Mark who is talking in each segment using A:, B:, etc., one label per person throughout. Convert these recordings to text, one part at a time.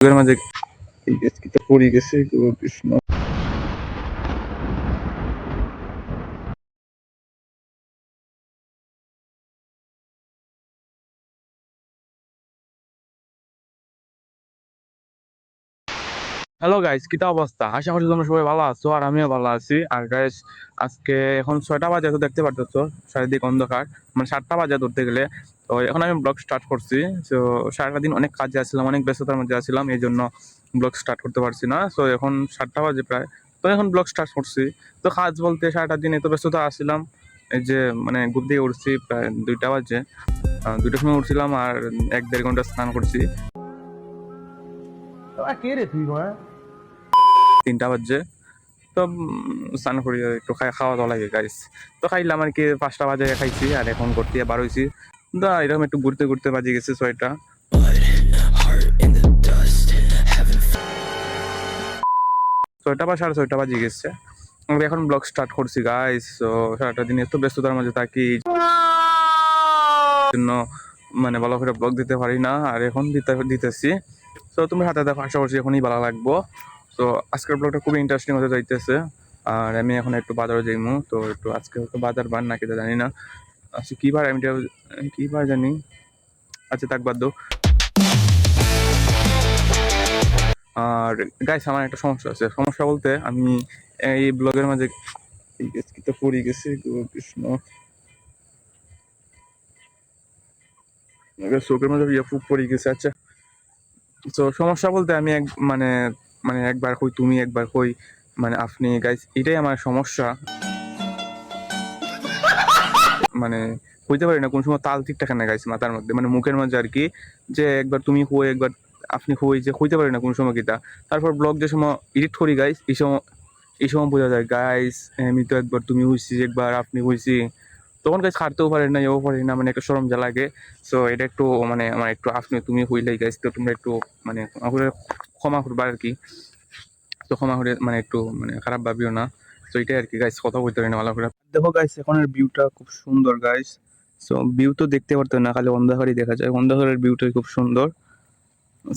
A: এর মাঝে এই গাছটা পড়ে গেছে কৃষ্ণ। হ্যালো গাইস, কিটা অবস্থা? আশা করি তোমরা সবাই ভালো আছো আর আমিও ভালো আছি। আর গাইস, আজকে এখন 6টা বাজে, তো দেখতে পারতেছো চারিদিক অন্ধকার, মানে 7টা বাজে ধরতে গেলে। তো এখন আমি ব্লগ স্টার্ট করছি। তো সারাটা দিন অনেক কাজে আসছিলাম, অনেক ব্যস্ততার মধ্যে আসছিলাম, এই জন্য ব্লগ স্টার্ট করতে পারছি না। তো এখন 7টা বাজে প্রায়, তো এখন ব্লগ স্টার্ট করছি। তো কাজ বলতে সারাটা দিন এত ব্যস্ততা আসছিলাম, এই যে মানে ঘুম থেকে উঠছি প্রায় 2টা বাজে। 2টার সময় উঠছিলাম আর 1-1.5 ঘন্টা স্নান করছি।
B: কে রে তুই?
A: 3টা বাজে। তো স্নান করি একটু খাওয়া দাওয়া লাগে গাইস। তো খাইলাম আর কি, 5টা বাজে খাইছি আর এখন করতে বার হয়েছি। তো এরকম একটু ঘুরতে ঘুরতে বাজে গেছে 6টা। 6টা বা 6:30 বাজে গেছে। আমি এখন ব্লগ স্টার্ট করছি গাইস। তো সারাটা দিন এত ব্যস্ততার মধ্যে থাকি, জন্য মানে ভালো করে ব্লগ দিতে পারি না, আর এখন দিতেছি। তো তুমি হাতে দেখো, আশা করছি এখনই ভালো লাগবো। তো আজকের ব্লগটা খুবই ইন্টারেস্টিং হতে যাইতেছে। আর আমি এখন একটু বাজারে যাইমু, তো একটু আজকে হয়তো বাজার বার নাকি তা জানি না। আচ্ছা কি বার, আমি কি বার জানি। আচ্ছা থাক, বাদ দাও। আর গাইস, আমার একটা সমস্যা আছে। সমস্যা বলতে আমি এই ব্লগের মাঝে তো পড়ে গেছে কৃষ্ণ, চোখের মাঝে ফুক পড়ে গেছে। আচ্ছা, তো সমস্যা বলতে আমি মানে মানে একবার কই তুমি, একবার কই মানে আপনি। গাইস, এটাই আমার সমস্যা। মানে হইতে পারি না কোন সময়, তাল ঠিক থাকে না গাইস মাথার মধ্যে, মানে মুখের মধ্যে আর কি। যে একবার তুমি হই, একবার আপনি হই, যে হইতে পারি না কোন সময় কিটা। তারপর ব্লগ যে সময় এডিট করি গাইস, এই সময় বোঝা যায় গাইস, আমি তো একবার তুমি হইছি, একবার আপনি হইছি। তখন গাইস খাটতেও পারি না, এও পারি না, মানে একটু শরম যা লাগে। সো এটা একটু মানে আমার একটু আপনি তুমি হইলাই গাইস, তো তোমরা একটু মানে ক্ষমা করবা আর কি। তো ক্ষমা করে মানে একটু মানে খারাপ ভাবিও না। তো এটাই আর কি গাইস, কথা বলতে পারি না ভালো করে। দেখো গাইস, এখনের ভিউটা খুব সুন্দর গাইস। সো ভিউ তো দেখতে পারতো না, খালি অন্ধকারই দেখা যায়, অন্ধকারের ভিউটাই খুব সুন্দর।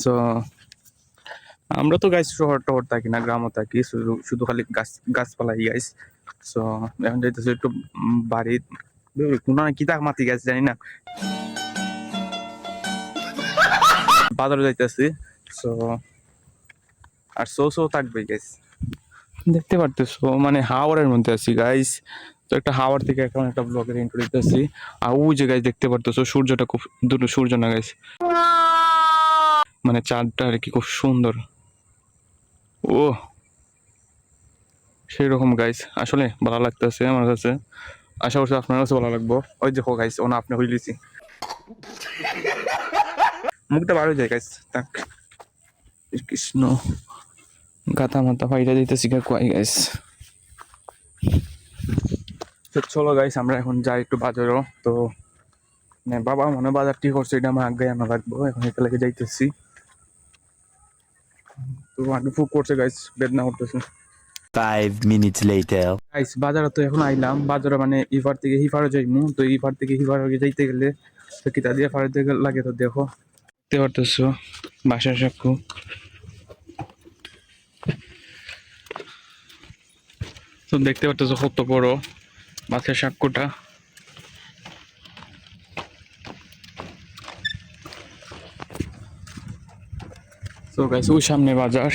A: সো আমরা তো গাইস শহর টহর থাকি না, গ্রামও থাকি, শুধু শুধু খালি গাছপালাই গাইস। সো এখন যাইতেছে একটু বাড়ি, কোন কি তাক মাতি গাছ জানি না, বাজারে যাইতেছি। সো আর সো থাকবে গাইস, দেখতে পারতেছো মানে হাওয়ারের মধ্যে আছি গাইস। তো একটা হাওয়ার থেকে এখন একটা ব্লগের ইন্ট্রো দিতেছি। আর ওই যে গাইস দেখতে পারতেছো সূর্যটা খুব, দুটো সূর্য না গাইস, মানে চাঁদটা আর কি খুব সুন্দর। ও সেই রকম গাইস, আসলে ভালো লাগতেছে আমার কাছে। আশা করছি আপনার কাছে ভালো লাগবো। ওই দেখো গাইস, ওনা আপনি হইলিছি, মুখটা বার হয়ে যায় গাইস। তাক কৃষ্ণ, গাথা মাথা ফাইটা দিতেছি কয় গাইস। তো চলো গাইস, আমরা এখন যাই একটু বাজারও। তো মানে বাবা মনে বাজার ঠিক করছে, এটা আমার আগে আনা লাগবো, এখন এটা লেগে যাইতেছি। তো আগে ফুক করছে গাইস, বেদনা করতেছে।
C: 5 minutes later.
A: গাইস বাজারে তো এখন আইলাম, বাজারে মানে ইফার থেকে হিফারে যাইমু। তো ইফার থেকে হিফারে যাইতে গেলে তো কিতা দিয়ে ফাড়াইতে লাগে, তো দেখো দেখতে পারতেছো বাসা সাক্ষ্য। তো দেখতে পারতেছো কত বড় বাসের সাক্ষ্যটা। তো গাইস ওই সামনে বাজার।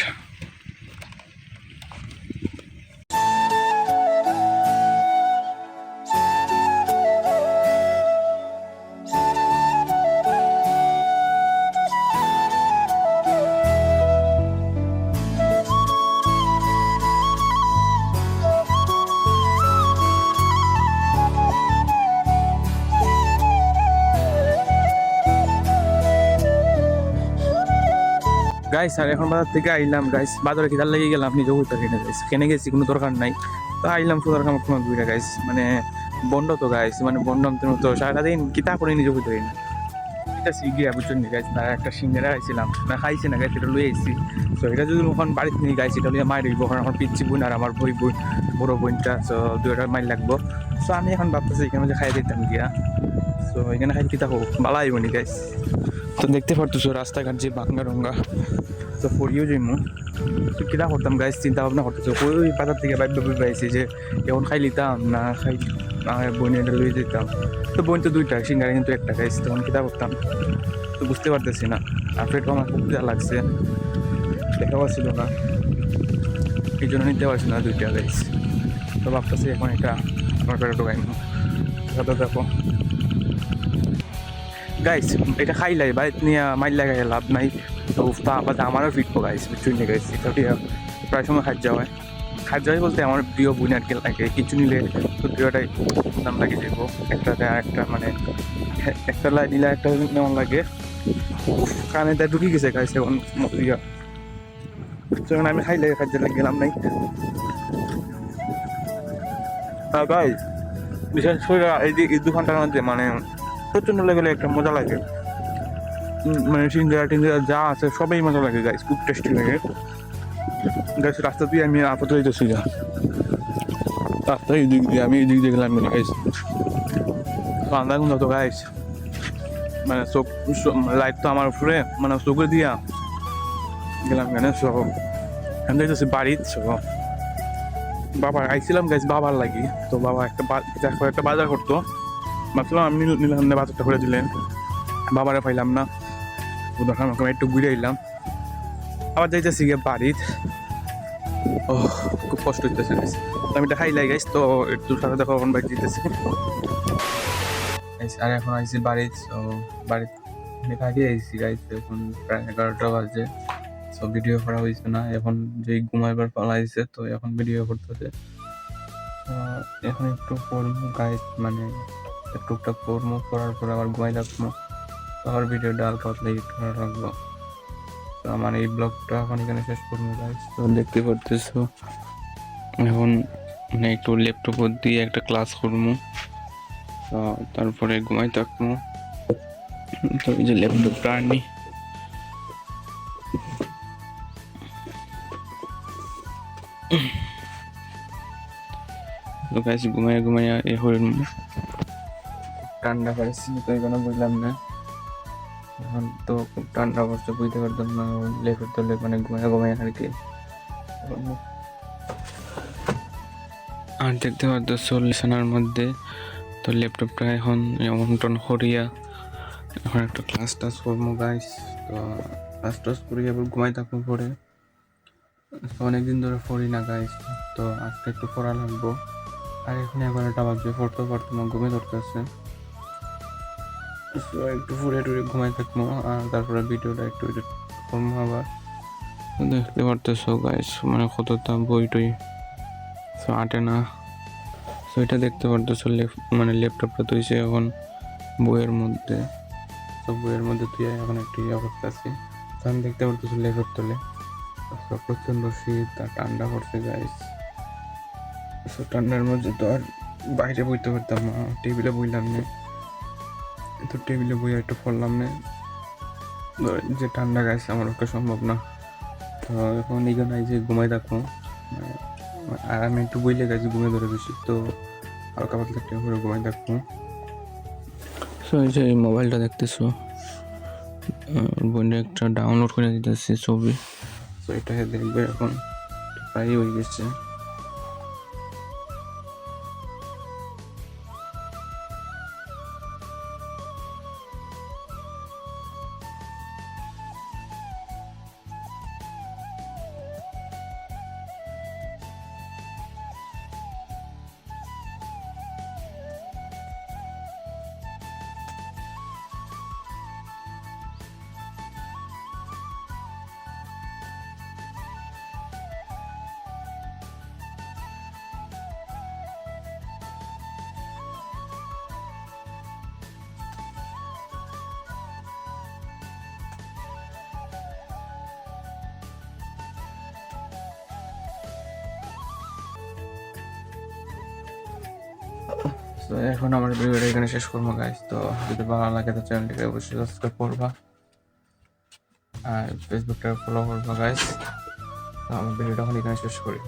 A: গাইস আর এখন বাজার থেকে আইলাম গাইস, বাজারে কিতার লেগে গেলাম নিজেও হইতে পারি না গাইস, কেনে গেছি কোনো দরকার নাই। তো আইলাম সুদার কাম কোনো দুইটা গাইস, মানে বন্ড তো গাইস, মানে বন্ডম তো সারাদিন কিতা করে নিজে হইতে পারি না। এটা গিয়া বুঝছেন গাইস, তার একটা সিঙ্গারা খাইছিলাম না, খাইছি না গাইস, এটা লই আইছি। তো এটা যদি ওখান বাড়িতে নিয়ে গাইছি, এটা লিয়ে মায়ের হইব, কারণ আমার পিচ্ছি বোন আর আমার বই বোন বড় বোনটা, তো দুইটা মাইল লাগবো। সো আমি এখন ভাবতেছি এখানে খাই দিতাম গিয়া। তো এখানে খাই কিতা হোক ভালো আইব নি গাইস। তো দেখতে পারতেছো রাস্তাঘাট যে ভাঙ্গা রঙ্গা, তো পড়িও যাইমু তো কিনা করতাম গাইস চিন্তা ভাবনা করতেছে ওই বাজার থেকে পাইছি যে এখন খাই লিতাম না খাই বোন এটা লয়ে যেতাম তো বোন তো দুইটা সিঙ্গারা কিন্তু একটা গাইস তখন কিতা করতাম তো বুঝতে পারতেছি না আর পেটও আমার খুব যা লাগছে দেখা পাচ্ছিল না এই জন্য নিতে পারছি না দুইটা গাইস তো ভাবতেছি এখন এটা আমার পেটে ঢোকাইনি কথা দেখো গাইস এটা খাইলাই বাইক নিয়ে মাইল লাগাই লাভ নাই তো তা আবার আমারও ফিটবো গাইস বুঝছুই না গাইস এটা দিয়ে প্রায় সময় খাদ্য হয় খাদ্য হয় বলতে আমার প্রিয় বই আর কি লাগে কিছু নিলে তো প্রিয়টাই দাম লাগে যাবো একটা একটা মানে একটা নিলে একটা নেওয়ার লাগে কানে তাই ঢুকি গেছে গাইস এখন ইয়া যখন আমি খাইলে খাদ্য লাগে গেলাম নাই গাইস বিশেষ করে এই 2 ঘন্টার মধ্যে মানে প্রচন্ড লেভেলে একটা মজা লাগে মানে সিঙ্গারা টিঙ্গারা যা আছে সবাই মজা লাগে গাইস খুব টেস্টি লাগে গাইস রাস্তা দিয়ে আমি আপাতত যেতেছি যা রাস্তা এই দিক দিয়ে আমি এই দিক দিয়ে গেলাম গাইস আন্দা গুলো তো গাইস মানে চোখ লাইট তো আমার উপরে মানে চোখে দিয়া গেলাম কেন সব আমি যাইতেছি বাড়ির সব বাবা আইছিলাম গাইস বাবার লাগি তো বাবা একটা বাজার করতো ভাবছিলাম আমি নিলাম না বাজারটা করে দিলেন বাবারে পাইলাম না দোকান আমাকে একটু ঘুরে এলাম আবার যাইতেছি গিয়ে বাড়ির ও খুব কষ্ট হইতেছে গাইস আমি এটা খাইলাই গাইস তো একটু সাথে দেখো এখন বাইক দিতেছি আর এখন আইছি বাড়ির তো বাড়ির অনেক আগে আইছি গাইস এখন প্রায় 11টা বাজে তো ভিডিও করা হয়েছে না এখন যে ঘুমাইবার পালা আইছে তো এখন ভিডিও করতেছে এখন একটু পড়বো গাইস মানে টুকটাক পড়বো পড়ার পর আবার ঘুমাই রাখবো আবার ভিডিওটা হালকা পাতলা এডিট করা রাখবো তো আমার এই ব্লগটা এখন এখানে শেষ করবো গাইস তো দেখতে পারতেছো এখন মানে একটু ল্যাপটপ দিয়ে একটা ক্লাস করবো তো তারপরে ঘুমাই থাকবো তো এই যে ল্যাপটপটা আনি তো গাইস ঘুমাই এ হইল ঠান্ডা পাইছি তো এখানে বুঝলাম না এখন তো খুব ঠান্ডা অবস্থা বুঝতে পারতাম না লেপের তলে মানে ঘুমাই আর কি আর দেখতে পারতো সলিউশনের মধ্যে তো ল্যাপটপটা এখন এমন টন করিয়া এখন একটা ক্লাস টাস করবো গাইস তো ক্লাস টাস করিয়া আবার ঘুমাই থাকবো পরে অনেকদিন ধরে পড়ি না গাইস তো আজকে একটু পড়া লাগবো আর এখন 11টা বাজে পড়তে আমার ঘুমে ধরতেছে একটু ফুরে টুরে ঘুমাই থাকবো আর তারপরে ভিডিওটা একটু এডিট করবো আবার দেখতে পারতেছো গাইস মানে কতটা বই টই আটে না তো এটা দেখতে পারতেছো মানে ল্যাপটপটা তুইছে এখন বইয়ের মধ্যে তো বইয়ের মধ্যে তুই এখন একটু ইয়ে করতেছি তো আমি দেখতে পারতেছো লেপের তলে প্রচন্ড শীত আর ঠান্ডা পড়ছে গাইস তো ঠান্ডার মধ্যে তো আর বাইরে বইতে পারতাম না টেবিলে বইলাম না তো টেবিলে বই একটু পড়লাম না যে ঠান্ডা গাইস আমার ওটা সম্ভব না তো এখন এখানে যে ঘুমাই থাকবো আর আমি একটু বইলে গেছি ঘুমে ধরে গেছি তো হালকা পাতলা একটা করে ঘুমাই থাকবো সো এই যে মোবাইলটা দেখতেছো বোনের একটা ডাউনলোড করে দিতেছি ছবি তো এটা দেখবে এখন প্রায় হয়ে গেছে তো এখন আমার ভিডিওটা এখানে শেষ করবো গাইস তো যদি ভালো লাগে তো চ্যানেলটিকে অবশ্যই সাবস্ক্রাইব করবা আর ফেসবুকটা ফলো করবা গাইস তো আমার ভিডিওটা এখন এখানে শেষ করি